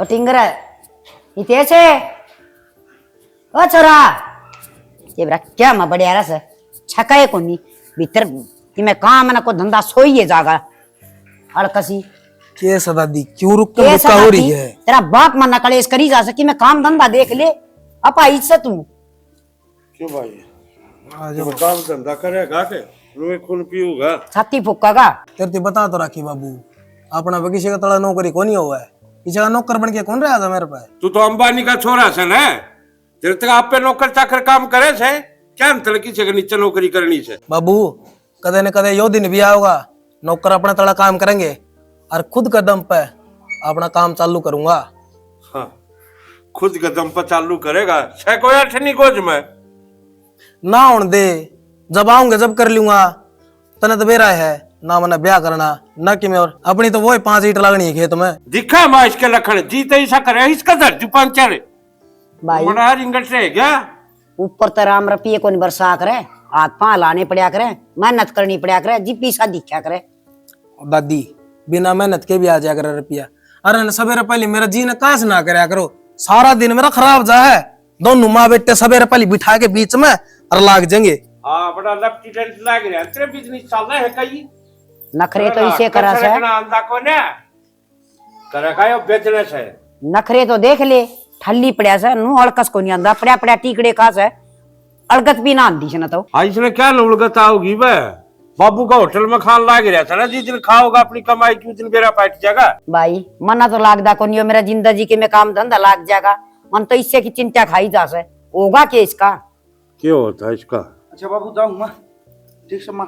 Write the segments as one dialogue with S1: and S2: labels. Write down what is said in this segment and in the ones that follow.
S1: ओ टिंगर इते से ओ छोरा ये बरा क्या मा बढ़िया रस छकाए कोनी भीतर कि मैं काम ना को धंधा सोइए जागा अड़कसी
S2: के दादी क्यों रुक कर
S1: कैसा
S2: बुक्का हो रही
S1: दादी?
S2: है?
S1: तेरा बाप मना कलेश करी जा सकी मैं काम धंधा देख ले अपा इज्जत तू
S3: क्यों भाई जब काम धंधा करेगा के रोए खून पीऊगा
S1: छाती फुक्कागा
S2: तेरे बता तो राखी बाबू अपना बगीचे का तड़ा नौकरी कोनी हुआ है इसे नौकर बन के कौन रहा था मेरे पास
S3: तू तो अंबानी का छोरा है ना तेरे तक आप पे नौकर चाकर काम करे से क्या अंतर किसी के नीचे नौकरी करनी से
S2: बाबू कदे न कदे यो दिन भी आएगा नौकर अपना तड़ा काम करेंगे और खुद का दम पे अपना काम चालू करूंगा।
S3: हाँ खुद के दम पर चालू करेगा छह को अठनी गोज में
S2: ना होने दे जब आऊंगे जब कर लूंगा तने तो बेरा है ना मैंने ब्याह करना ना कि मैं और अपनी तो वो 5 ईंट लगनी है खेत में
S3: दिखा माँ इसके लखन जीते ऐसा करे इसका दर तू पंचर
S1: भाई
S3: बड़ा रिंगट से क्या
S1: ऊपर तो राम रपिए को बरसा करे हाथ पांव लाने पड़ा करे मेहनत करनी पड़ा करे जी पीसा दिखा करे
S2: दादी बिना मेहनत के भी आ जाया करे रुपया अरे सवेरे पहले मेरा जी ने काश ना करया करो सारा दिन मेरा खराब जा है दोनों माँ बेटे सवेरे पहले बिठा के बीच में और लाग जाएंगे।
S3: हाँ बड़ा लपटी टेंट लाग रहा है तेरे बिजनेस चल रहा है कहीं
S1: नखरे तो इसे करा से
S3: अंधा को ना करे का यो बिजनेस है
S1: नखरे तो देख ले ठल्ली पड़ा से नु अड़कस को नहीं आंदा पड़ा पड़ा टीकड़े का से अड़गत भी ना आंदी ना तो
S3: हाँ इसने क्या उड़गत आओगी बे बाबू का होटल में खान लाग रहा था ना जिस दिन खाओगा अपनी कमाई की उस दिन मेरा पैट जाएगा
S1: भाई मना तो लागदा को नहीं हो मेरा जिंदगी के में काम धंधा लाग जाएगा मन तो इससे की चिंता खाई जा से होगा के इसका
S3: क्या होता है इसका
S4: अच्छा बाबू जाऊँ मैं ठीक से माँ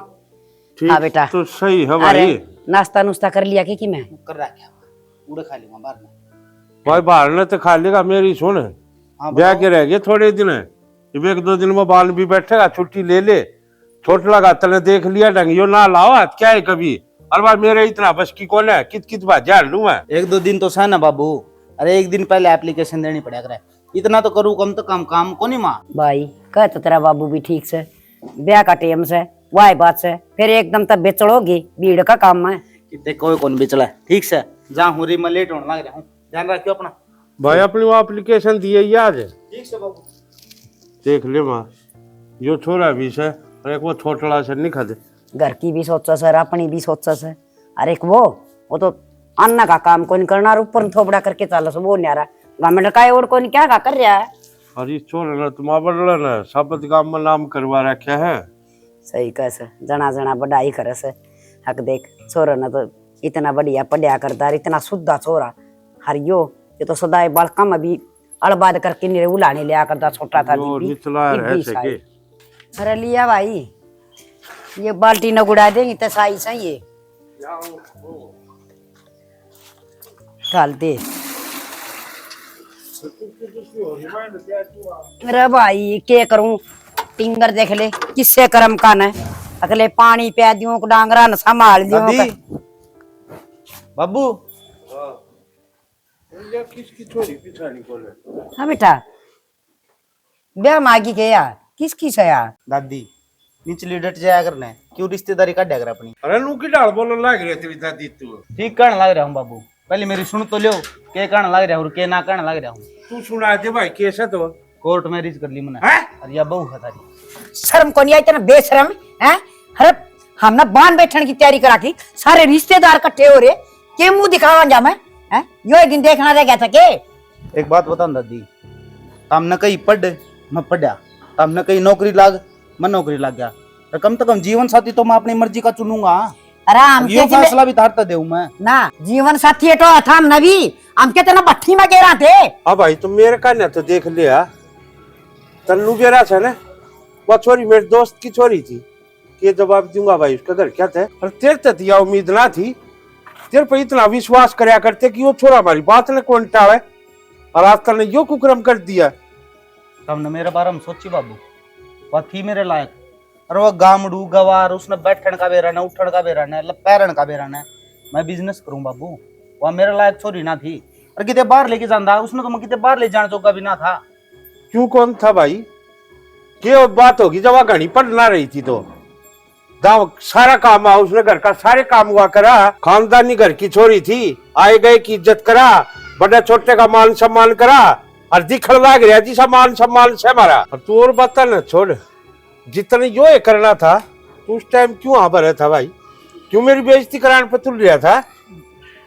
S3: ठीक
S1: हाँ बेटा
S3: तो सही है
S1: अरे
S3: भाई
S1: नाश्ता नुश्ता कर लिया कि मैं
S4: कर रहा क्या उड़े खा लूंगा बाद में
S3: भाई बाहर ने तो खा लेगा मेरी सुन ब्याह के रह गए थोड़े दिन अब 1-2 दिन में बाल भी बैठेगा छुट्टी ले ले छोट लगा तने देख लिया डंगियो ना लाओ क्या है कभी अरे भाई मेरे इतना बस की कौन है कित बात जान लू मैं
S4: 1-2 दिन तो सह ना बाबू अरे 1 दिन पहले एप्लीकेशन देनी पड़ा करे इतना तो करूँ कम तो कम काम को नहीं माँ
S1: भाई कह तो तेरा बाबू भी ठीक से ब्याह का टेम से वाह बात से फिर एकदम तब बेचड़ोगी भीड़ का काम है
S4: कितने कोई कौन बिचला ठीक से जहाँ हो रही मैं लेट होने लग रहा हूँ ध्यान रखियो अपना
S3: भाई अपनी वो एप्लीकेशन दिए याद है
S4: ठीक से बाबू
S3: देख ले माँ जो छोरा भी से और एक वो छोटड़ा से निखा दे
S1: घर की भी सोचा सर अपनी भी सोचा सर अरे एक वो तो अन्ना का काम कौन करना और ऊपर थोपड़ा करके चलो सो वो न्यारा गवर्नमेंट का और कौन क्या का कर रहा है
S3: अरे छोरा ना तुम बड़ा ना शपथ गांव में नाम करवा रखे है
S1: सही कह से जना जना बढ़ाई करे से हक देख छोरा ना तो इतना बढ़िया पढ़िया करता इतना शुद्धा छोरा हरियो ये तो सदाए बड़का में भी अड़बाद करके निरे उलाने लिया करता छोटा था
S3: निचला है सके
S1: अरे लिया भाई ये बाल्टी न गुड़ा देंगे तो सही सही है डाल दे अरे भाई क्या करूं टिंगर देख ले किससे करम कान है अगले पानी पिया दियो डांगरा न संभाल दियो
S4: बाबू
S3: किसकी छोरी पिछाड़ी को ले
S1: हाँ बेटा ब्याह मागी के यार किसकी से यार
S4: दादी निचली डट जाया करने क्यों रिश्तेदारी काट कर अपनी
S3: अरे लू की डाल बोलने लग रही तेरी दादी तू
S4: ठीक कहने लग रहा हूँ बाबू पहले मेरी सुन तो लो के कहने लग रहा हूँ के ना कहने लग रहा हूँ
S3: तू सुना दे भाई कैसे तो
S4: कोर्ट मैरिज कर ली मैंने
S3: हैं?
S4: अरे बहू है तारी
S1: शर्म को नहीं आई तेना बेशरम है अरे हमने बांध बैठने की तैयारी करा की सारे रिश्तेदार इकट्ठे हो रहे के मुंह दिखावा जा मैं हैं यो एक दिन देखना रह गया था के
S4: एक बात बता दादी हमने कहीं पढ़ मैं पढ़ा हमने कहीं नौकरी लाग मैं नौकरी लग गया और कम से कम जीवन साथी तो मैं अपनी मर्जी का चुनूंगा
S1: आराम
S4: ये फैसला भी तारता दे मैं
S1: ना जीवन साथी तो था हम नबी हम के तना भट्टी में गेरा थे
S3: अब भाई तुम मेरे का ना तो देख लिया तन्नू बेरा था ना वो छोरी मेरे दोस्त की छोरी थी कि जवाब दूंगा भाई उसका घर क्या था और तेरे तो यह उम्मीद ना थी तेरे पे इतना विश्वास करया करते कि वो छोरा हमारी बात ने कौन टाले और आज तक ने यो कुकरम कर दिया
S4: हमने मेरे बारे में सोची बाबू वह थी मेरे लायक और वो गामड़ू गवार उसने बैठन का बेरा न उठन का बेरा न पैरन का बेरा न मैं बिजनेस करूं बाबू वह मेरे लायक छोरी ना थी और कितने बाहर लेके जाता उसने तो मैं कितने बाहर ले जाने चौका भी ना था
S3: क्यों कौन था भाई क्या बात होगी जब वह घनी पढ़ ना रही थी तो गाँव सारा काम उसने घर का सारे काम हुआ करा खानदानी घर की छोरी थी आए गए की इज्जत करा बड़े छोटे का मान सम्मान करा और दिखल लाग रहा जी मान सम्मान से हमारा। और तू और बता ना छोड़, जितने जो ये करना था तो उस टाइम क्यों आ रहा था भाई? क्यों मेरी बेइज्जती कराने पर तुल रहा था?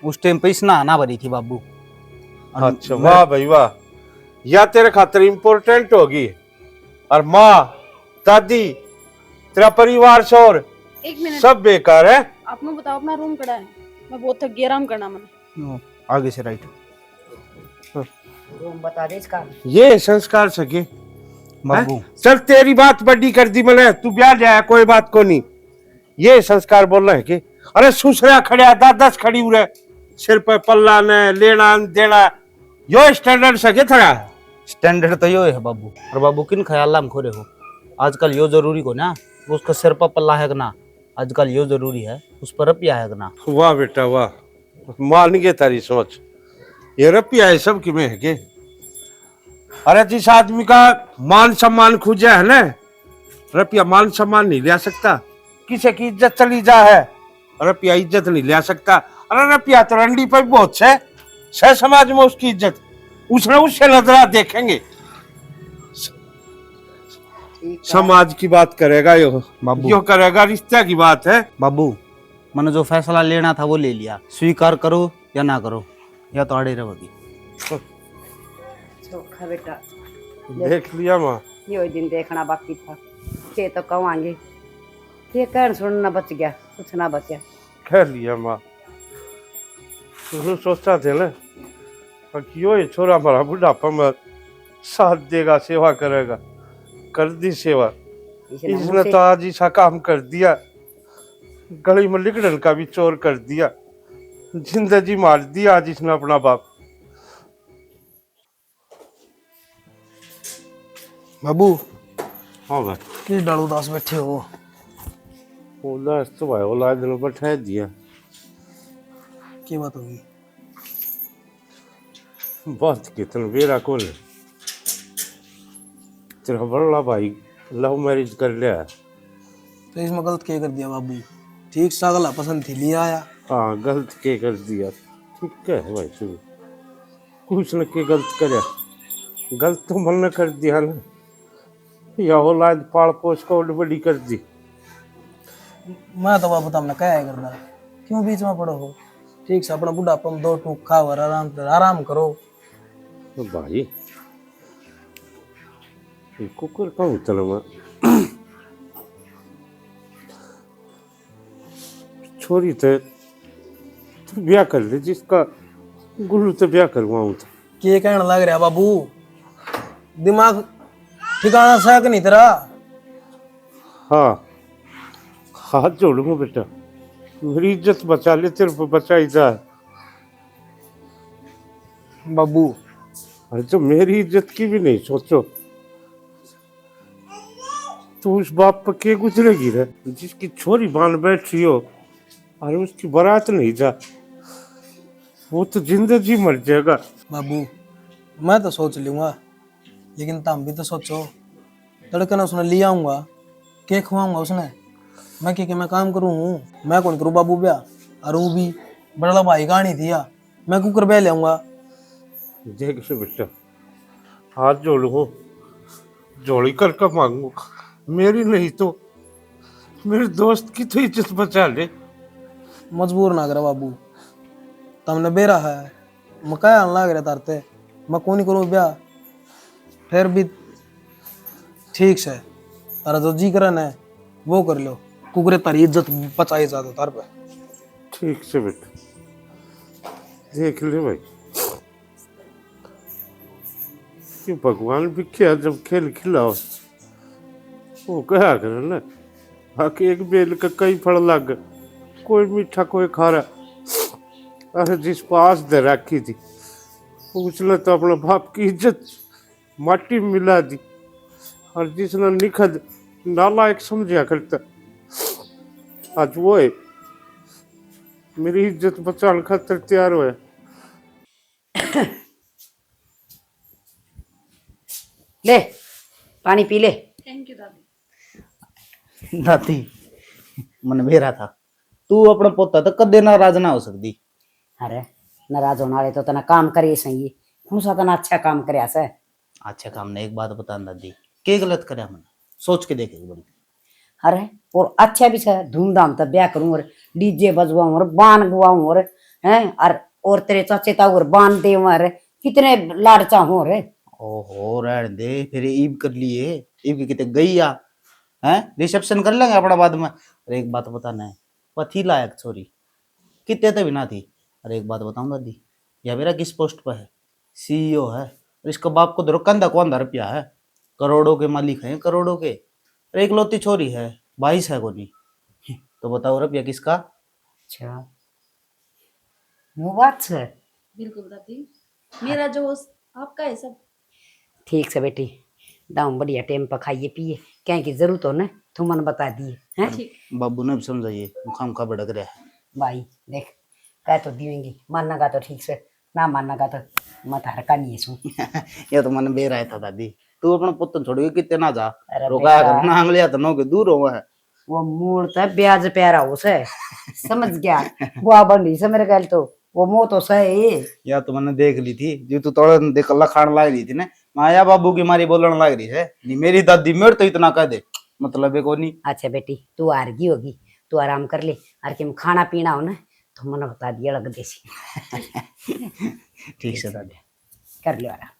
S4: उस टाइम पे इसना आना भरी थी बाबू।
S3: अच्छा वाह भाई वाह, या तेरे खातिर इम्पोर्टेंट होगी। और माँ दादी तेरा परिवार शोर
S5: एक मिनट,
S3: सब बेकार है।
S5: आप मुझे बताओ अपना रूम कड़ा है, मैं बहुत थक गया, आराम करना मैंने।
S4: आगे से राइट।
S1: रूम बता दे इसका।
S3: ये संस्कार सके
S4: बाबू
S3: हैं? चल तेरी बात बड़ी कर दी मैंने, तू ब्याह जाए कोई बात को नहीं। ये संस्कार बोलना है कि अरे सुसरा खड़ा दादस खड़ी उरे सिर पे पल्ला ने लेना देना, यो स्टैंडर्ड सके थोड़ा।
S4: स्टैंडर्ड तो यो है बाबू। और बाबू किन ख्याल में खोरे हो? आजकल यो जरूरी को ना उसका सिर पर पल्ला है ना, आजकल यो जरूरी है उस पर रुपया है ना।
S3: वाह बेटा वाह, मान गए तारी सोच। ये रुपया है सब कि में है के? अरे जिस आदमी का मान सम्मान खूजा है ना, रुपया मान सम्मान नहीं ले सकता। किसी की इज्जत चली जा है, रुपया इज्जत नहीं ले सकता। अरे रुपया तो रंडी पर बहुत है समाज में उसकी इज्जत, उसने उससे नजरा देखेंगे। समाज की बात करेगा यो
S4: बाबू।
S3: यो करेगा, रिश्ता की बात है।
S4: बाबू मैंने जो फैसला लेना था वो ले लिया, स्वीकार करो या ना करो, या तो आड़े रहोगी।
S1: चोखा बेटा,
S3: देख लिया माँ,
S1: यो दिन देखना बाकी था। ये तो कवांगे, ये कहन सुनना बच गया, कुछ ना बचा।
S3: कह लिया माँ। तू सोचता थे ना कि यो ये छोरा हमारा बुढ़ापा में साथ देगा, सेवा करेगा, कर दी सेवा। इसने तो आज ऐसा काम कर दिया, गली में लिखड़न का भी चोर कर दिया, जिंदगी मार दिया आज इसने अपना बाप।
S2: बाबू
S3: हाँ भाई,
S2: की डालू दास बैठे हो?
S3: ओला तो भाई ओला दिन बैठा दिया।
S2: की बात होगी?
S3: बात कितन बेरा कौन है? तेरा बड़ा भाई लव मैरिज कर लिया।
S2: तो इसमें गलत क्या कर दिया बाबू? ठीक सागला पसंद थी लिया आया।
S3: हाँ गलत के कर दिया, ठीक है भाई। तू कुछ न के गलत करे, गलत तो मन ने कर दिया ना, या औलाद पाल पोस को बड़ी कर दी।
S2: मैं तो बाबू तुमने क्या है करना, क्यों बीच में पड़ो हो? ठीक से अपना बुढ़ापा में 2 टूक खाओ और आराम करो।
S3: तो भाई ये कुकर का उतल में छोरी थे तो ब्याह कर ले, जिसका गुरु तो ब्याह करवाऊं था।
S2: के कहने लग रहा बाबू? दिमाग ठिकाना सा कि नहीं तेरा?
S3: हाँ हाथ जोड़ूंगा बेटा, मेरी इज्जत बचा ले, तेरे को बचाई जा।
S2: बाबू
S3: अरे तो मेरी इज्जत की भी नहीं सोचो, तो उस बाप पर के गुजरेगी रे जिसकी छोरी बांध बैठी हो और उसकी बारात नहीं जा, वो तो जिंदगी मर जाएगा।
S2: बाबू मैं तो सोच लूंगा, लेकिन तुम भी तो सोचो। तड़के ना उसने लिया आऊंगा, के खुआऊंगा उसने? मैं क्या मैं काम करूँ? मैं कौन करूँ बाबू ब्याह? और वो भी बड़ा भाई कहानी थी या मैं कुकर ब्याह ले आऊंगा?
S3: देख से बेटा, हाथ जोड़ू, जोड़ी करके मांगू, मेरी नहीं तो मेरे दोस्त की तो इज्जत बचा ले।
S2: मजबूर ना करे बाबू, तुमने बेरा है, मैं क्या लाग रहा तारते, मैं कौन करूँ ब्याह? फिर भी ठीक से तारा जो जी करन है वो कर लो, कुकरे तारी इज्जत बचाई जाता तार पे।
S3: ठीक से बेटा, देख ले भाई, कि भगवान भी क्या जब खेल खिलाओ वो कहा करे ना, आके एक बेल का कई फल लग, कोई मीठा कोई खारा। अरे जिस पास दे रखी थी उसने तो अपने बाप की इज्जत माटी में मिला दी, और जिसने निखद नालायक समझा करता आज वो है मेरी इज्जत बचाने खातिर तैयार हुआ।
S1: ले पानी पी ले।
S5: थैंक यू दादी।
S4: दादी मन बेरा था, तू अपना पोता तो कदे नाराज ना हो सकती।
S1: अरे नाराज होने वाले तो तना काम करे सही कौन सा तना अच्छा काम करे से।
S4: अच्छा काम ने एक बात बता दादी, के गलत करे मैंने, सोच के देखे एक बार।
S1: अरे और अच्छा भी है, धूमधाम तब ब्याह करूं और डीजे बजवाऊं और बान गुवाऊं और हैं और तेरे चाचे ता और बान दे और कितने लाडचा हो रे।
S4: ओहो रहने दे, फिर ईब कर लिए, ईब की कितने गई या हैं, रिसेप्शन कर लेंगे अपना बाद में। अरे एक बात बताना है, वह थी लायक छोरी, कितने तो भी ना थी। अरे एक बात बताऊं दादी, यह मेरा किस पोस्ट पर है, सीईओ है, और इसका बाप को धरो कंधा कौन रुपया है, करोड़ों के मालिक हैं करोड़ों के। अरे एक लौती छोरी है, 22 है कोनी, तो बताओ रुपया किसका।
S1: अच्छा वो बात है।
S5: बिल्कुल दादी, मेरा जो आपका है सब।
S1: ठीक से बेटी, दाम बढ़िया टाइम पर खाइए पिए, क्या की जरूरत हो ना तू मन बता दिए हैं।
S4: बाबू ने भी समझाइए, खाम खा भड़क रहा है।
S1: भाई देख कह तो दिएंगी, मानना का तो ठीक से, ना मानना का तो मत हरका नहीं है सू।
S4: ये तो मन बेर आया था दादी, तू अपना पुत्र छोड़ के कितने ना जा,
S1: अरे
S4: रोकाया
S1: बेटा,
S4: कर ना अंगलिया तो नो के दूर हो है।
S1: वो मूल तो ब्याज प्यारा हो से समझ गया, बुआ बंडी से मेरे ख्याल तो वो मुंह तो सही।
S4: या तो मैंने देख ली थी जो तू थोड़ा देख लखाण लग रही थी ना, माया बाबू की मारी बोलने लग रही है नहीं, मेरी दादी मेरे तो इतना कह दे मतलब है कोनी।
S1: अच्छा बेटी तू आरगी होगी, तू आराम कर ले, और कि खाना पीना हो ना तो मन बता दिया लग देसी।
S4: ठीक से दादी,
S1: कर लो आराम।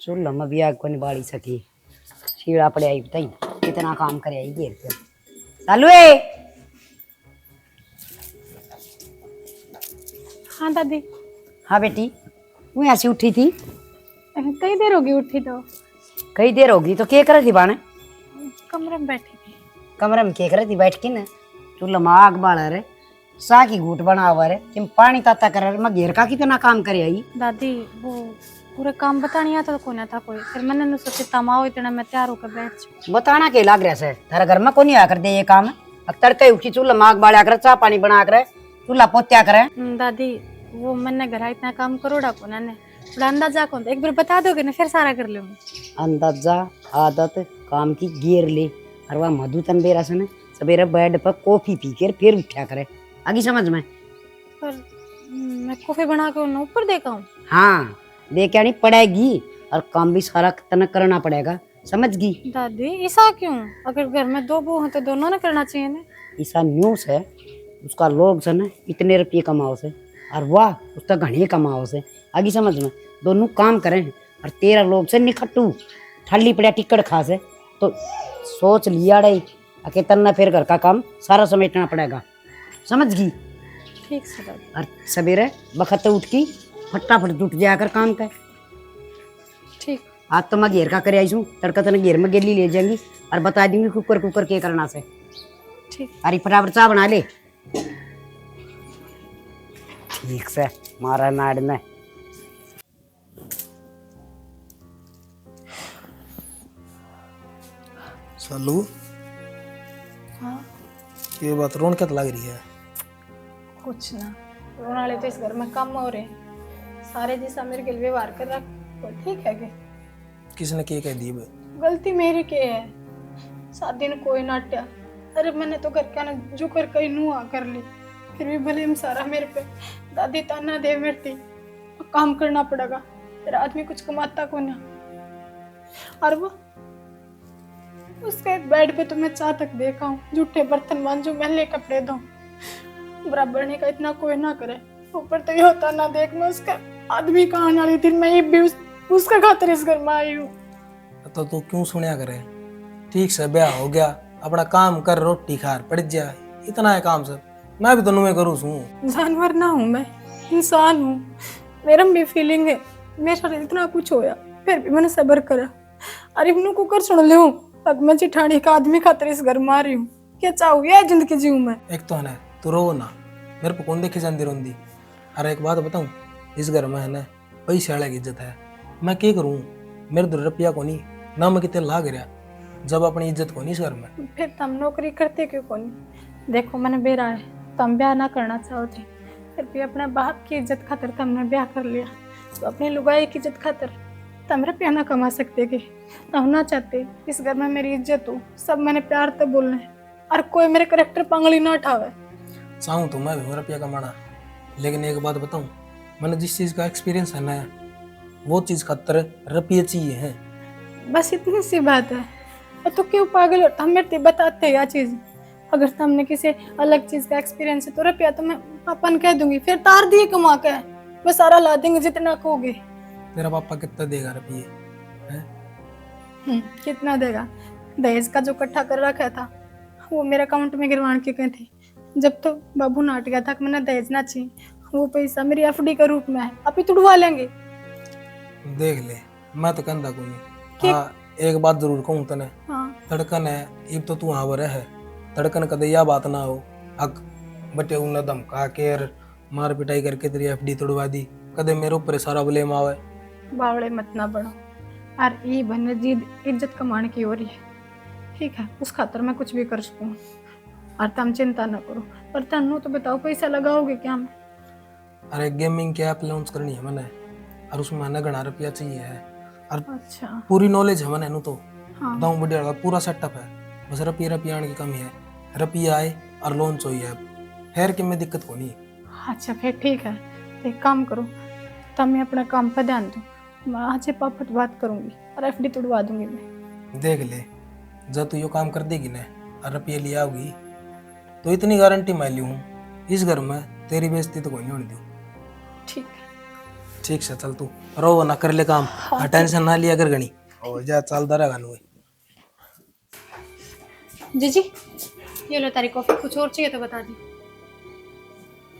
S1: चूल्हा में भी आग को नहीं बाड़ी सकी, शीड़ा पड़े आई बताई कितना काम करे आई घेर के चालू है।
S5: हाँ दादी।
S1: हाँ बेटी वो ऐसी उठी थी,
S5: कई देर होगी उठी तो।
S1: कई देर होगी तो क्या कर रही थी बाने,
S5: कमरे में बैठी थी।
S1: कमरे में क्या कर रही थी बैठ के ना, चूल्हा में आग बाड़ा रे, सा की घूट बना हुआ रे, कि पानी ताता कर रहे, मैं घेर का कितना काम करे आई।
S5: दादी वो पूरे काम बतानी आता तो कोई था कोई, फिर मैंने न सोचे तमाओ इतना मैं तैयार होकर बैठ जाऊँ।
S1: बताना के लाग रहा से, थारा घर में कोनी आकर दे ये काम, अक्तर कई उठी चूल्हा में आग बाड़ा कर, चाह पानी बना कर, चूल्हा पोत्या करे।
S5: दादी वो मैंने घर इतना काम करोड़ा को ना थोड़ा अंदाजा कौन एक बार बता दोगे ना फिर सारा कर लूंगी।
S1: अंदाजा आदत काम की गिर ले, और वह मधु तनबेरा से ना सवेरे बेड पर कॉफी पी कर फिर उठा करे, आगे समझ में।
S5: पर मैं कॉफी बना के उन्हें ऊपर देखा हूँ।
S1: हाँ देख क्या नहीं पड़ेगी, और काम भी सारा तन करना पड़ेगा, समझ गई।
S5: दादी ऐसा क्यों, अगर घर में दो बहू हैं तो दोनों ने करना चाहिए ना।
S1: ऐसा न्यूज है उसका, लोग से ना इतने रुपये कमाओ से, और वाह उसका घने कमाओ से, आगे समझ में, दोनों काम करें, और 13 लोग से निखट्टू ठल्ली पड़ा टिकट खा से, तो सोच लिया रे अके तन्ना फिर घर का काम सारा समेटना पड़ेगा, समझ गई।
S5: ठीक से दादी।
S1: और सवेरे बखत उठ की फटाफट जुट जाकर काम कर।
S5: ठीक।
S1: आज तो मैं घेर का कर आई हूँ, तड़का तने घेर में गेली ले जाएंगी और बता दूंगी कुकर कुकर के करना से।
S5: ठीक।
S1: अरे फटाफट चाह बना ले। ठीक से मारा मैड में।
S2: सालू
S5: हाँ
S2: ये बात रोन क्या लग रही है।
S5: कुछ ना, रोना वाले तो इस घर में कम हो रहे, सारे जैसा मेरे के लिए व्यवहार कर रख तो ठीक है के।
S2: किसने क्या कह दी बे?
S5: गलती मेरी के है, 7 दिन कोई नाट्या। अरे मैंने तो घर का ना जो कर कहीं नुआ कर ली, फिर भी भले हम सारा मेरे पे दादी ताना दे मेरती, काम करना पड़ेगा, फिर आदमी कुछ कमाता को ना। और वो उसके बेड पे तो मैं चाह तक देखा हूँ, जूठे बर्तन मांजू, मैले कपड़े धो, बराबर ने का इतना कोई ना करे। ऊपर तो ये होता ना देख, मैं उसका आदमी कहाँ वाली थी, मैं ये भी उसका खातिर इस घर में आई हूँ।
S2: तो तू क्यों सुनया करे, ठीक से ब्याह हो गया, अपना काम कर, रोटी खार पड़ जा, इतना है काम सब। मैं भी तो नुए करूँ हूँ,
S5: जानवर ना हूँ मैं, इंसान हूँ, मेरा भी फीलिंग है। मेरे साथ इतना कुछ होया फिर भी मैंने सब्र करा। अरे इन्हों को कर सुन ले हूँ, अब मैं चिठानी का आदमी खातिर इस घर में आ रही हूँ, क्या चाहूँ ये जिंदगी जीऊँ मैं।
S2: एक तो है ना तू रो ना, मेरे को कौन देखे जाती रोंदी। अरे एक बात बताऊँ, इस घर में है ना पैसे वाले की इज्जत है, मैं क्या करूँ, मेरे 2 रुपया को नहीं ना, मैं कितने लाग रहा, जब अपनी इज्जत को नहीं इस घर में।
S5: फिर तुम नौकरी करते क्यों को नहीं? देखो मैंने बेरा है, तुम ब्याह ना करना चाहो थे, फिर भी अपने बाप की इज्जत खातर तुमने ब्याह कर लिया। तो अपनी लुगाई की इज्जत खातर तुम रुपया ना कमा सकते कि तुम ना चाहते इस घर में मेरी इज्जत हो, सब मैंने प्यार से बोलना है और कोई मेरे करेक्टर पांगली ना उठावे।
S2: चाहूँ तो मैं भी रुपया कमाना, लेकिन एक बात बताऊं, मैंने जिस चीज का एक्सपीरियंस है ना, वो चीज खातर रुपये चाहिए है।
S5: बस इतनी सी बात है। तो क्यों पागल हो तुम? मेरे बताते यह चीज, अगर तुमने किसी अलग चीज का एक्सपीरियंस है तो रुपया तो मैं पापा ने कह दूंगी, फिर तार दिए कमा के वो सारा ला देंगे जितना कहोगे।
S2: तेरा पापा कितना देगा रुपये हैं?
S5: कितना देगा? दहेज का जो इकट्ठा कर रखा था वो मेरे अकाउंट में गिरवाण के गए थे। जब तो बाबू नाट गया था कि मैंने दहेज ना चाहिए, वो पैसा मेरी एफडी के रूप में है, अभी तुड़वा लेंगे।
S2: देख ले, मैं तो कहता को नहीं। हाँ, एक बात जरूर कहूँ तने,
S5: हाँ
S2: धड़कन है अब तो तू हाँ है, धड़कन कदे यह बात ना हो हक बटे उन्हें धमका के मार पिटाई करके तेरी एफडी तोड़वा दी, कदे मेरे ऊपर सारा ब्लेम आवे।
S5: बावड़े मत ना बढ़ो, और ये बने जीद इज्जत कमाने की हो रही है, ठीक है? उस खातर मैं कुछ भी कर सकूँ, और तुम चिंता ना करो। पर तन्नू तो बताओ पैसा लगाओगे क्या? मैं
S2: अरे गेमिंग की ऐप लॉन्च करनी है मैंने, और उसमें मैंने घना रुपया चाहिए है, और
S5: अच्छा
S2: पूरी नॉलेज है मैंने नु तो
S5: हाँ
S2: दाऊं बढ़िया का पूरा सेटअप है, बस रुपया आने की कमी है। रुपया आए और लॉन्च हुई है, खैर कि में दिक्कत को नहीं।
S5: अच्छा फिर ठीक है, एक काम करो, तब मैं अपना काम पर ध्यान दूँ, मैं आज से पापा से बात करूंगी और एफडी तुड़वा दूंगी मैं।
S2: देख ले, जब तू यो काम कर देगी ना और रुपये ले आओगी तो इतनी गारंटी मैं ली हूँ, इस घर में तेरी बेइज्जती तो कोई नहीं होने दी।
S5: ठीक है।
S2: ठीक से चल, तू रो ना कर ले काम, टेंशन ना लिया कर गणी और जा चलता रहेगा नु।
S5: जीजी ये लो तारी कॉफी, कुछ और चाहिए तो बता दी।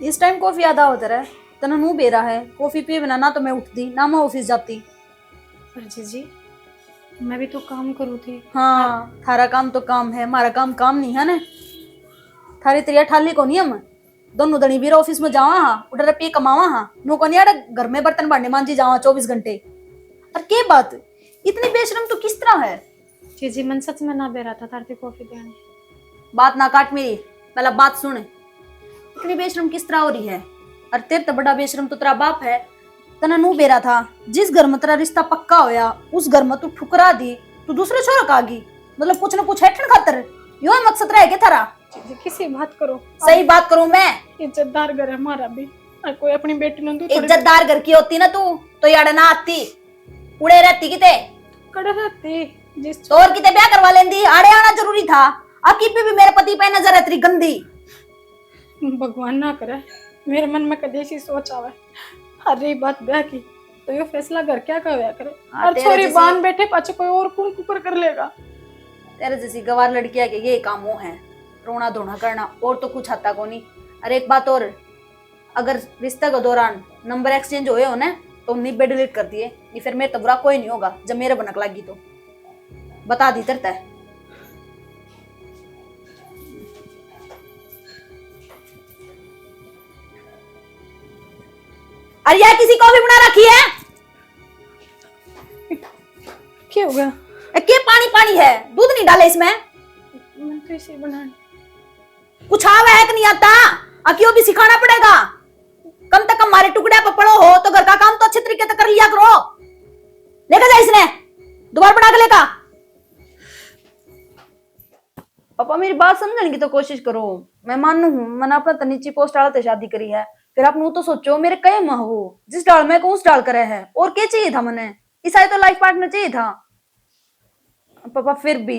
S6: इस टाइम कॉफी आधा होता रहा तना नू बेरा है, कॉफी पिए बिना ना तो मैं उठती ना मैं ऑफिस जाती।
S5: पर जीजी मैं भी तो काम करूँ थी।
S6: हाँ थारा काम तो काम है, हमारा काम काम नहीं है ना। थारी त्रिया ठाली को नहीं हम दोनों दनी बीरा ऑफिस में जावा हाँ, उधर रुपये कमावा हाँ, नो को नहीं घर में बर्तन भांडे मांझी जावा 24 घंटे। और के बात इतनी बेशरम तो किस तरह है?
S5: जीजी मन सच में ना बेरा था तारती कॉफी देने।
S6: बात ना काट मेरी, पहला बात सुन, इतनी बेशरम किस तरह हो रही है? और तेरे तो बड़ा बेशरम तो तेरा बाप है, तना नू बेरा था जिस घर में तेरा रिश्ता पक्का होया उस घर में तू ठुकरा दी, तू दूसरे छोरा का आगी, मतलब कुछ ना कुछ हैठन खातर यो मकसद रह गया थारा।
S5: जीजी किसी बात करो,
S6: सही बात करूं मैं,
S5: इज्जतदार घर है हमारा भी, और कोई अपनी बेटी ने
S6: इज्जतदार घर की होती ना तू तो यार ना आती, उड़े रहती किते
S5: कड़े रहती जिस
S6: तो और किते ब्याह करवा लेंदी, आड़े आना जरूरी था। अकी पे भी मेरे पति पे नजर है तेरी गंदी।
S5: भगवान ना करे मेरे मन में कभी ऐसी सोच आवे। हर रही बात ब्याह की तो ये फैसला घर क्या कर करे, और
S6: तेरे
S5: छोरी
S6: जैसी-
S5: बांध बैठे पाछे कोई और कौन कुकर कर लेगा।
S6: तेरे जैसी गवार लड़कियां के ये कामों है, रोना धोना करना, और तो कुछ आता को नहीं। अरे एक बात और, अगर रिश्ते के दौरान नंबर एक्सचेंज हुए हो ना तो निब्बे डिलीट कर दिए, नहीं फिर मेरे तो बुरा कोई नहीं होगा। जब मेरे बनक लगी तो बता दी तरता है। अरे यार किसी कॉफी बना रखी है?
S5: क्या हो गया?
S6: के पानी पानी है, दूध नहीं डाले इसमें?
S5: मन तो इसे बनाने
S6: कुछ आवा है कि नहीं आता? अकियो भी सिखाना पड़ेगा। कम से कम हमारे टुकड़े पर पड़ो हो तो घर का काम तो अच्छे तरीके से कर लिया करो। लेकर जा इसने, दोबारा बना के लेगा। पापा मेरी बात समझने की तो कोशिश करो। मैं मानू हूँ मैंने अपना तनीची पोस्ट डालते शादी करी है, फिर आप तो सोचो मेरे कई माह हो जिस डाल में को उस डाल करे है, और क्या चाहिए था मैंने? इस तो लाइफ पार्टनर चाहिए था पापा। फिर भी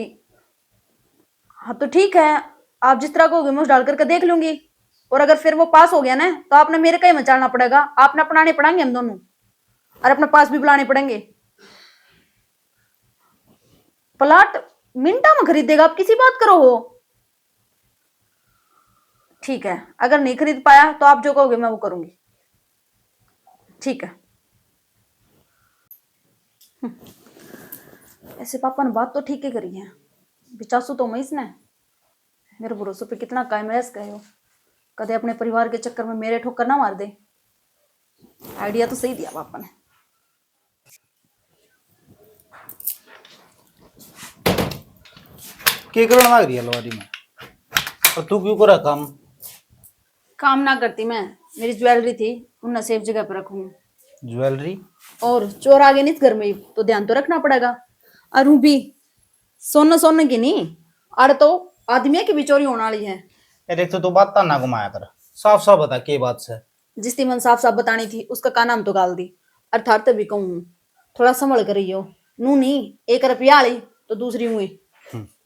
S6: हाँ तो ठीक है, आप जिस तरह कहोगे मैं उस डाल करके देख लूंगी, और अगर फिर वो पास हो गया ना तो आपने मेरे कहीं में चलना पड़ेगा, आपने अपनाने पड़ेंगे हम दोनों, और अपने पास भी बुलाने पड़ेंगे। प्लाट मिनटा में खरीदेगा, आप किसी बात करो हो। ठीक है, अगर नहीं खरीद पाया तो आप जो कहोगे मैं वो करूंगी, ठीक है। ऐसे पापा ने बात तो ठीक ही करी है, बिचासू तो मैं इसने मेरे भरोसे पे कितना कायम रह गए हो, कदे अपने परिवार के चक्कर में मेरे ठोकर ना मार दे। आइडिया तो सही दिया पापा ने।
S4: के करण लग रही है अलमारी में? और तू क्यों करा काम?
S6: काम ना करती मैं, मेरी ज्वेलरी थी उन्हें सेफ जगह पर रखूं।
S4: ज्वेलरी?
S6: और चोर आगे नहीं घर में तो ध्यान तो रखना पड़ेगा। और ऊ भी सोने सोने की नहीं, अड़ तो आदमी की भी चोरी होने वाली है।
S4: यार एक तो तू बात ना घुमाया कर, साफ साफ बता के बात से।
S6: जिसकी मन साफ साफ बतानी थी उसका का नाम तो गाल दी। अर्थात भी कहूँ थोड़ा संभल कर रही हो। नू नहीं 1 रुपया आली तो दूसरी हुई।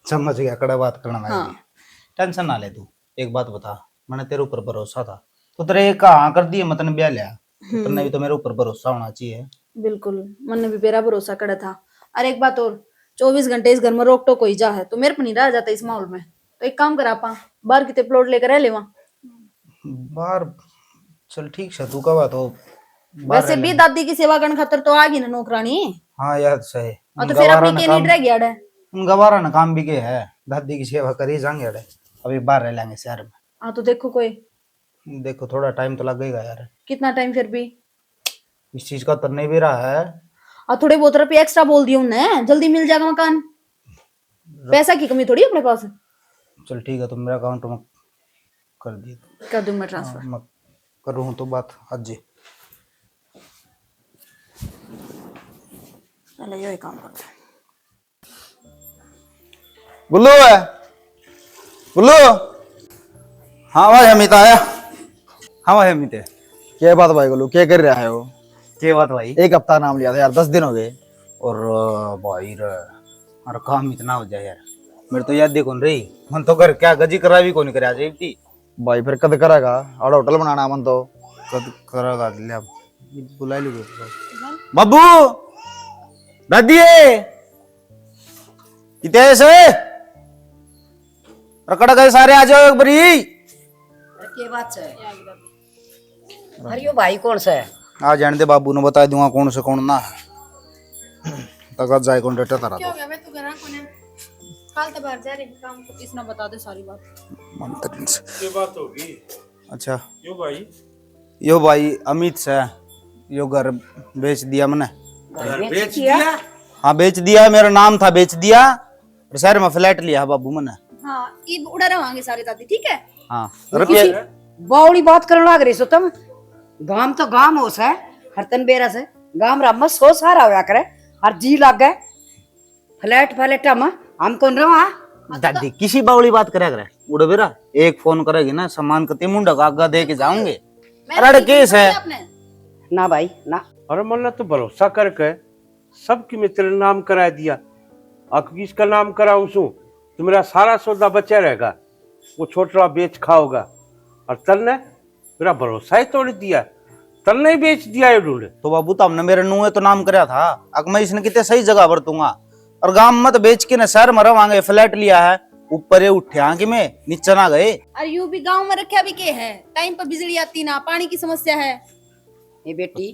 S4: समझ गया, कड़ा बात करना मैं।
S6: हाँ।
S4: टेंशन ना ले तू, एक बात बता, मैंने तेरे ऊपर भरोसा था तो तेरे कहाँ कर दिए मतन ब्याह लिया। तेरे भी तो मेरे ऊपर भरोसा होना चाहिए।
S6: बिल्कुल, मन ने भी मेरा भरोसा करा था। और एक बात और, 24 घंटे इस घर में रोक टोक कोई जा है तो मेरे पर नहीं रह जाता इस माहौल में। तो एक काम करा पा, बाहर कितने प्लॉट लेकर रह ले वहां।
S4: बाहर चल ठीक है, तू कब तो बाहर
S6: वैसे
S4: रह
S6: भी
S4: लेंगे।
S6: दादी की सेवा करने खातर तो आ गई ना नौकरानी।
S4: हाँ यार सही।
S6: और तो फिर अपनी के नीड रह गया है।
S4: गवारा ना काम भी के है, दादी की सेवा करी जाएंगे अड़े। अभी बाहर रह लेंगे शहर में।
S6: हाँ तो देखो कोई
S4: देखो थोड़ा टाइम तो लगेगा यार,
S6: कितना टाइम फिर भी।
S4: इस चीज का तो नहीं भी रहा है।
S6: और थोड़े बहुत रुपये एक्स्ट्रा बोल दिए उन्हें, जल्दी मिल जाएगा मकान। पैसा की कमी थोड़ी अपने पास।
S4: चल ठीक है, तो मेरे अकाउंट में कर दिए।
S6: कर दूं मैं ट्रांसफर।
S4: मैं करूँ तो बात आज ही।
S6: चलो ये काम करते हैं।
S4: गुल्लू है, गुल्लू। हाँ भाई अमित आया। हाँ भाई अमित है।
S7: क्या बात भाई गोलू, क्या कर रहा है वो?
S4: क्या बात भाई?
S7: 1 हफ्ता नाम लिया था यार, 10 दिन हो गए।
S4: और भाई रे, और काम इतना हो जाए यार, मेरे तो याद देखो रही मन तो घर क्या गजी करा भी कौन करा जाए थी।
S7: भाई फिर कद करेगा? और होटल बनाना मन तो
S4: कद करेगा ले बुला लो बाबू दादी कितने से रकड़ गए सारे, आ जाओ एक बारी।
S1: के बात है? अरे यो भाई कौन सा है?
S4: आ जाने दे, बाबू ने बता दूंगा कौन से कौन ना तक जाए कौन डेटा तारा
S5: क्या हो गया? मैं तो घर कोने काल तो बाहर जा रही काम को।
S6: इसने बता दे सारी बात।
S4: मंत्री से।
S3: ये बात होगी।
S4: अच्छा
S3: यो भाई,
S4: यो भाई अमित से यो घर बेच दिया मैंने।
S3: घर बेच दिया?
S4: हाँ बेच दिया, मेरा नाम था बेच दिया, और शहर में फ्लैट लिया बाबू मैंने।
S6: हाँ ये उड़ा रवांगे सारे दादी, ठीक है।
S4: हाँ रुपये
S1: बावड़ी बात करने लग रही सो तुम। गाम तो गाम हो सा हरतन बेरा से गाम राम सो सारा होया करे हर जी लग गए फ्लैट फ्लैट हम कौन रहा।
S4: दादी किसी बावली बात करा करे उड़े बेरा, एक फोन करेगी ना सामान कते मुंडा का आगा दे के जाऊंगे। अरे केस है
S1: ना भाई ना।
S3: अरे मन तो भरोसा करके सबकी में तेरे नाम करा दिया। अब किसका नाम कराऊं सू तो मेरा सारा सौदा बचा रहेगा, वो छोटा बेच खाओगा। और तल ने मेरा भरोसा ही तोड़ दिया, तल ने ही बेच दिया ये ढूंढे।
S4: तो बाबू तो हमने मेरे नुए तो नाम कराया था, अगर मैं इसने कितने सही जगह बरतूंगा। और गांव में तो बेच के ना शहर में रवांगे, फ्लैट लिया है ऊपर ये उठे आगे में नीचे ना गए।
S6: अरे यू भी गांव में रखा भी के है, टाइम पर बिजली आती ना, पानी की समस्या है।
S1: ये बेटी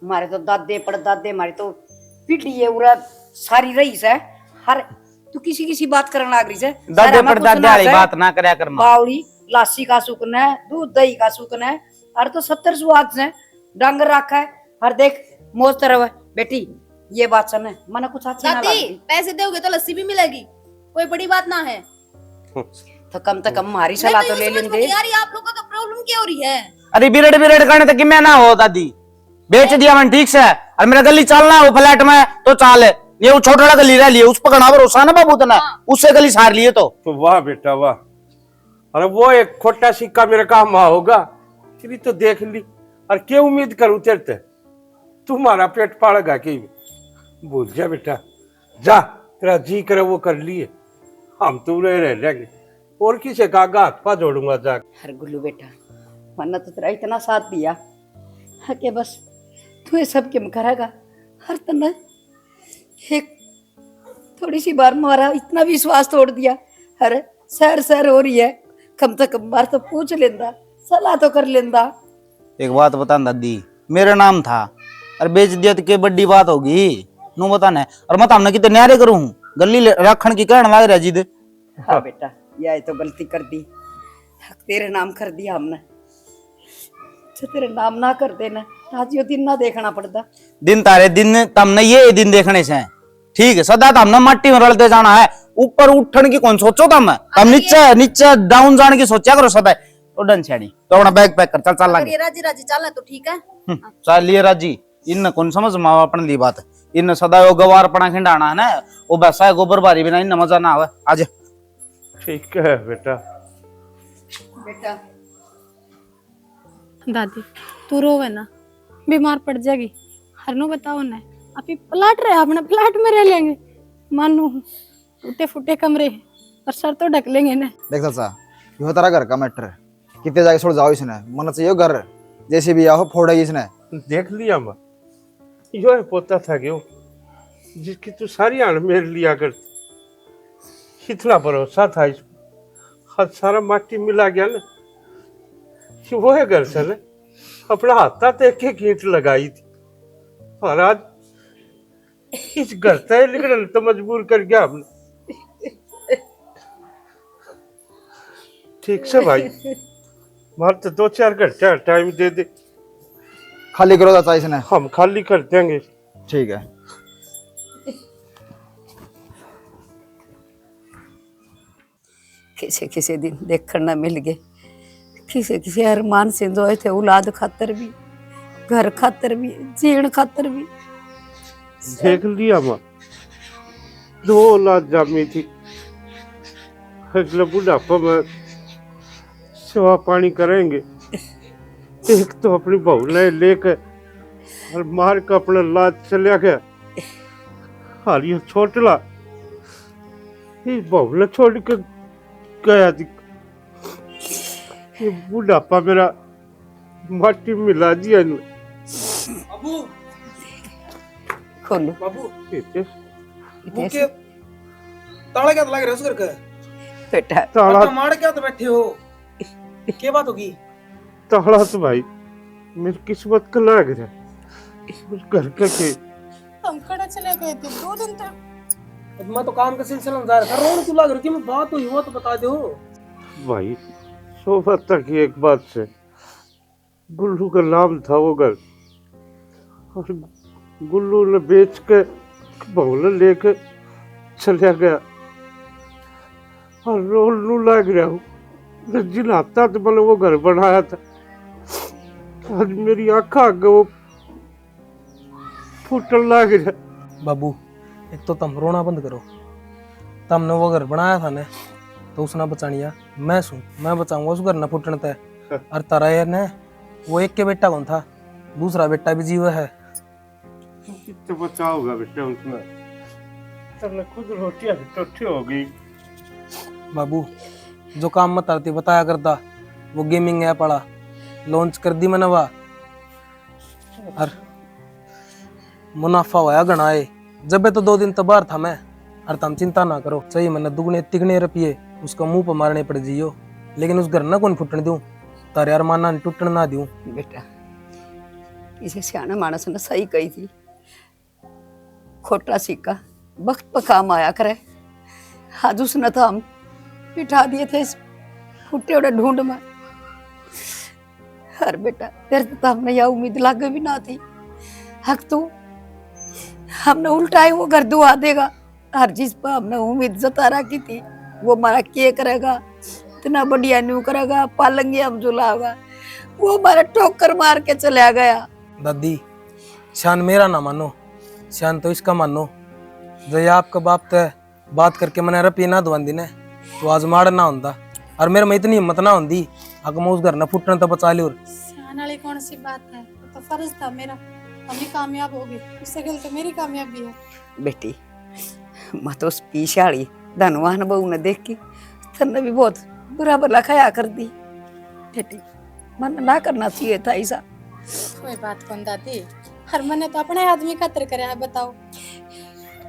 S1: हमारे तो दादे परदादे हमारी तो पीढ़ी है उरा सारी रही है। हर तू किसी किसी बात करने लग रही है।
S4: दादे परदादे वाली बात ना करया कर।
S1: बावड़ी लासी का सुकन है, दूध दही का सुकन है। अरे तो 70 सुहाग से डांगर रखा है। हर देख मोज तरह बेटी ये बात सुन मन कुछ अच्छी ना
S6: दादी
S1: लगी
S6: पैसे दोगे तो लस्सी भी मिलेगी, कोई बड़ी बात ना है।
S1: तो कम हमारी सलाह तो ले लेंगे।
S6: यार ये आप लोगों का प्रॉब्लम क्या हो रही है?
S4: अरे बिरड़ बिरड़ करने तक मैं ना हो दादी, बेच दिया मैंने ठीक से। और मेरा गली चलना है वो फ्लैट में तो चाल है, ये वो छोटा गली रह लिया उस पर घना भरोसा ना बाबू तना, उससे गली सार लिए तो
S3: वाह बेटा वाह। अरे वो एक खोटा सिक्का मेरे काम होगा फिर तो देख ली। और क्या उम्मीद करूं तेरे ते, तुम्हारा पेट पाड़ेगा कि भूल जा बेटा, जा तेरा जी करे वो कर लिए, हम तो रह लेंगे और किसे का हाथ पा जोड़ूंगा जा।
S1: हर गुल्लू बेटा मन तो तेरा इतना साथ दिया है कि बस तू ये सब क्यों करेगा। हर तना एक थोड़ी सी बार मारा इतना विश्वास तोड़ दिया। अरे सैर हो रही है, कम से कम बार तो पूछ लेंदा, सलाह तो कर लेंदा।
S4: एक बात बता दादी, मेरा नाम था और बेच दिया तो क्या बड़ी बात होगी नू बताना। और मत हमने कितने न्यारे करूं गली रखन की कहने लग रहा जिद।
S1: हाँ बेटा यह तो गलती कर दी, तेरे नाम कर दिया हमने। तो तेरे नाम ना कर देना आज यो दिन ना देखना पड़ता।
S4: दिन तारे दिन तमने ये दिन देखने से ठीक है, सदा तो हमने मट्टी में रलते जाना है, ऊपर उठन की कौन सोचो था मैं तब नीचे नीचे डाउन जाने की सोचा करो सदा तो डन छेड़ी तो अपना बैग पैक कर चल चल
S6: अगर
S4: लागे
S6: ये राजी राजी चल तो ठीक है।
S4: चल लिए राजी इन कौन समझ मावा अपन ली बात इन सदा वो गवार पना खिंडाना है ना वो वैसा है गोबर बारी बिना इन मजा ना आवे आज
S3: ठीक है बेटा।
S6: बेटा
S5: दादी तू रोवे ना, बीमार पड़ जाएगी। हरनो बताओ ना, अभी प्लाट रहे अपना प्लाट में रह लेंगे। मानो टूटे फूटे कमरे पर सर तो ढक लेंगे ना।
S7: देख चाचा यो तेरा घर का मैटर है, कितने जाके छोड़ जाओ इसने, मन चाहिए घर जैसे भी आओ फोड़ेगी इसने।
S3: देख लिया माँ, यो है पोता था क्यों जिसकी तू सारी आन मेरे लिया कर, इतना भरोसा था इस हाथ सारा माटी मिला गया ना। वो है घर से ना अपना हाथा देख के कीट लगाई थी और आज इस घर से निकलने तो मजबूर कर गया हमने। ठीक से भाई मार तो 2-4 घंटे टाइम दे दे,
S7: खाली करो चाचा इसने।
S3: हम खाली कर देंगे।
S7: ठीक है।
S1: किसी किसी दिन देखकर न मिल गए, किसी किसी अरमान से जो थे औलाद खातर भी, घर खातर भी, जीण खातर भी।
S3: देख लिया माँ, 2 औलाद जामी थी। अगले बुढ़ापा में सेवा पानी करेंगे। एक तो अपनी बहू ने लेकर और मार का अपना लाद चलिया गया। हाल ये छोटला इस बहू ने छोड़ के गया थी। ये बुढ़ापा मेरा माटी मिला दिया इन्होंने।
S2: बाबू
S1: खोलो
S2: बाबू
S3: इतने
S2: वो के ताला क्या लग रहा है उस घर का?
S1: बेटा।
S3: ताला
S2: मार क्या तो बैठे हो, क्या बात होगी?
S3: ताला तो भाई मेरी किस्मत का लग रहा है उस घर का के।
S5: हम कड़ा चले गए थे 2 दिन तक।
S2: अब मैं तो काम का सिलसिला में जा रहा था, रोड तू लग रही थी, मैं बात हुई हो तो बता दो।
S3: भाई सोफा तक की एक बात से गुल्लू का नाम था वो घर, और गुल्लू ने बेच के बहू ने लेके चला गया। और रोलू लग रहा हूँ जिन हफ्ता तो मैंने वो घर बनाया था, आज मेरी आंखा आगे वो फूटन लग रहा।
S2: बाबू एक तो तुम रोना बंद करो, तुमने वो घर बनाया था ने तो उसने बचानिया मैं सुन, मैं बचाऊंगा उस घर न फुटने तय। और तारा यार ने वो एक के बेटा कौन था, दूसरा बेटा भी जीव है।
S3: कितने बचाओगा बेटा उसमें, तब खुद रोटियां टोटी हो गई।
S2: बाबू जो काम मत आती बताया करता, वो गेमिंग ऐप वाला लॉन्च कर दी मैंने वह, और मुनाफा होया घना है। जब तो 2 दिन तो बाहर था मैं, और तुम चिंता ना करो, चाहिए मैंने दुगने तिगने रुपये उसका मुंह पर मारने पड़ जियो, लेकिन उस घर ना कौन फुटने दूं, तारे अरमाना टूटने ना दूं।
S1: बेटा इसे सियाना मानस ने सही कही थी, खोटा सिक्का वक्त पर काम आया करे। आज उसने तो हम बिठा दिए थे इस फुटे उड़े ढूंढ में। हर बेटा तेरे तो हमने यह उम्मीद लागे भी ना थी, हक तू हमने उल्टा ही वो घर दुआ देगा। हर चीज पर हमने उम्मीद जता रखी थी, वो हमारा के करेगा, इतना बढ़िया न्यू करेगा, पालेंगे हम झुलाओगा, वो हमारा ठोकर मार के चला गया।
S2: दादी शान मेरा ना मानो, शान तो इसका मानो। जो आपका बाप तय बात करके मैंने रुपये ना दुआंदी ने तो आज माड़ ना होंदा, और मेरे में इतनी हिम्मत ना होंदी अगर मैं उस घर ना फुटने तो बचा ली।
S5: सियान वाली कौन सी बात है, तो फर्ज था मेरा, हम ही कामयाब हो गए, उससे गलत तो मेरी कामयाबी है।
S1: बेटी मैं तो उस पीछाड़ी धनवान बहू ने देख के तन्ने भी बहुत बुरा भला खाया कर दी। बेटी मन ना करना चाहिए था ऐसा।
S5: कोई बात कौन दादी, हर मन ने तो अपने आदमी खातिर करे है, बताओ।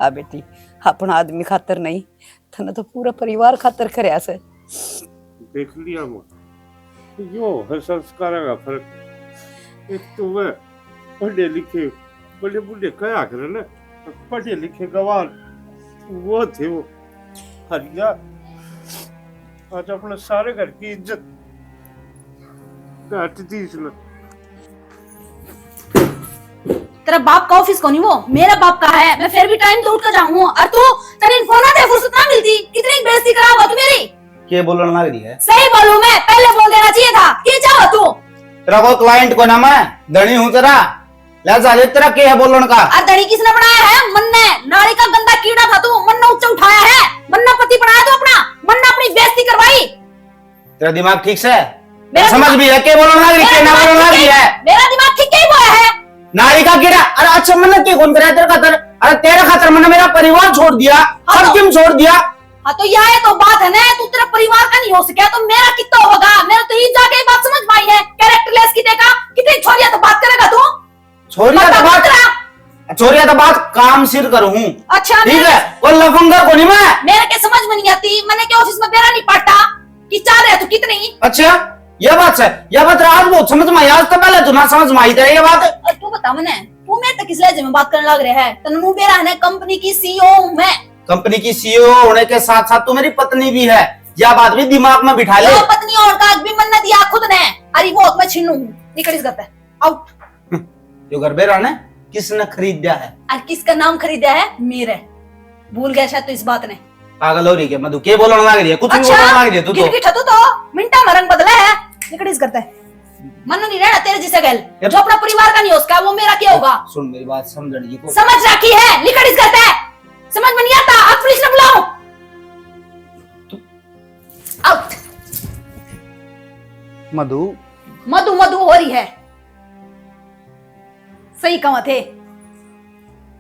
S1: हाँ बेटी अपना आदमी खातर नहीं, तन्ने तो पूरा परिवार खातर करया से।
S3: देख लिया माँ, यो है संस्कार का फर्क। एक तो वह पढ़े लिखे बड़े बूढ़े कया करे ना, पढ़े लिखे गवार वो थे वो हरिया, आज अपने सारे घर की इज्जत काट दी इसने।
S6: तेरा बाप का ऑफिस कौन है, वो मेरा बाप का है, मैं फिर भी टाइम तो उठ कर जाऊँ, और तू तेरे फोन आते फुर्सत ना मिलती।
S4: के बोलने लग रही है?
S6: सही बोलूं मैं, पहले बोल देना चाहिए था। ये चाहो तू?
S4: तेरा कोई क्लाइंट को ना, मैं धनी हूँ तेरा। ले जा ले, तेरा क्या है बोलने का?
S6: अधड़ी किसने बनाया है? मन ने। नाली का गंदा कीड़ा था तू, मन ने ऊंचा उठाया है। मन ने पति बनाया तो अपना, मन ने अपनी बेइज्जती करवाई।
S4: तेरा दिमाग ठीक से
S6: मेरा
S4: समझ भी है? क्या बोलने लग रही है, ना बोलने लग रही है?
S6: मेरा दिमाग ठीक ही हुआ है।
S4: नारी का कीड़ा? अरे अच्छा, मैंने क्या कौन कराया तेरे खातर? अरे तेरे खातर मैंने मेरा परिवार छोड़ दिया,
S6: हाँ
S4: सब क्यों छोड़ दिया?
S6: हाँ तो यह तो बात है ना, तू तेरा परिवार का नहीं हो सका तो मेरा कितना होगा? मेरा तो ही जाके ये बात समझ में आई है। कैरेक्टरलेस की देखा, कितनी छोरिया तो बात करेगा तू।
S4: छोरिया तो बात, छोरिया तो बात काम सिर करूँ।
S6: अच्छा
S4: ठीक है, और लफंगा को नहीं मैं।
S6: मेरे के समझ में नहीं आती, मैंने क्या ऑफिस में बेरा नहीं पाटा कि चाह रहे तू कितनी।
S4: अच्छा ये बात है, यह बात आज बहुत समझ में आई, आज तो पहले तू ना समझ में आई तेरे ये बात।
S6: और तू बता मैंने, तू मेरे तक किस लहजे में बात करने लग रहा है? तन्नू बेरा है कंपनी की सीईओ हूं मैं।
S4: कंपनी की सीईओ होने के साथ साथ तू मेरी पत्नी भी है, यह बात भी दिमाग में बिठा ले।
S6: यो पत्नी और का भी मन ने दिया खुद ने। अरे वो मैं छीनू हूं, निकल इस घर पे, आउट।
S4: जो घर बेरा ने किसने खरीदा है?
S6: और किसका नाम खरीदा है? मेरे। भूल गया शायद तो इस बात ने।
S4: पागल हो रही है मधु, के बोलने लग रही है? कुछ भी
S6: अच्छा,
S4: बोलने लग रही है तू तो।
S6: गिरगिट तू तो मिनटा में रंग बदला है। निकल इस घर पे, मन नहीं रहना तेरे जैसे गैल जो अपना परिवार का नहीं हो उसका, वो मेरा क्या होगा?
S4: सुन मेरी बात, समझने की कोशिश।
S6: समझ रखी है, निकल इस घर पे। समझ में नहीं आता, अब पुलिस ने बुलाओ। आउट।
S4: मधु
S6: मधु मधु हो रही है, सही कहा थे।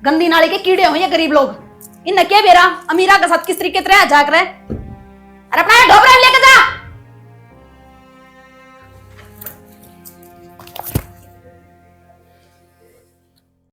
S6: गंदी नाली के कीड़े हो ये गरीब लोग। इन क्या बेरा अमीरा के साथ किस तरीके से रह जाकर। अरे अपना ढोबरा लेके जा।